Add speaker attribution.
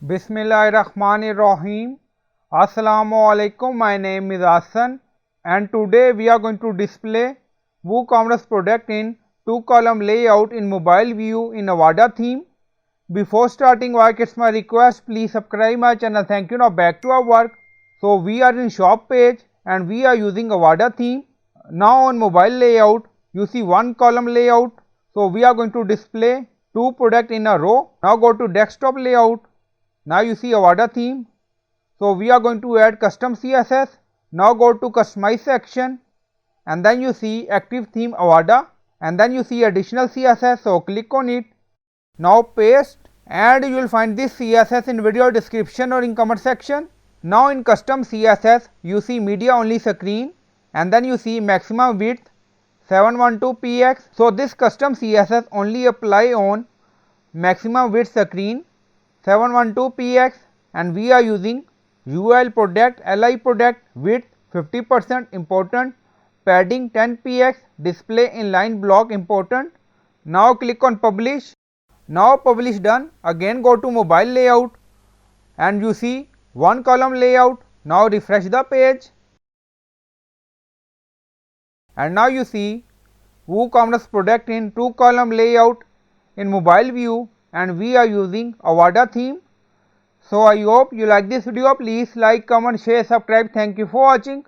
Speaker 1: Bismillahirrahmanirrahim. Assalamualaikum. My name is Hassan and today we are going to display WooCommerce product in 2-column layout in mobile view in Avada theme. Before starting work, it's my request, please subscribe my channel. Thank you. Now back to our work. So we are in shop page and we are using Avada theme. Now on mobile layout, you see 1-column layout. So we are going to display 2 products in a row. Now go to desktop layout. Now you see Avada theme. So we are going to add custom CSS. Now go to customize section and then you see active theme Avada and then you see additional CSS. So click on it. Now paste and you will find this CSS in video description or in comment section. Now in custom CSS you see media only screen and then you see maximum width 712px. So this custom CSS only apply on maximum width screen 712px and we are using ul.product, li.product, width 50% important, padding 10px, display inline-block important. Now click on publish. Now publish done. Again go to mobile layout and you see 1-column layout. Now refresh the page and now you see WooCommerce product in 2-column layout in mobile view and we are using Avada theme. So I hope you like this video. Please like, comment, share, subscribe. Thank you for watching.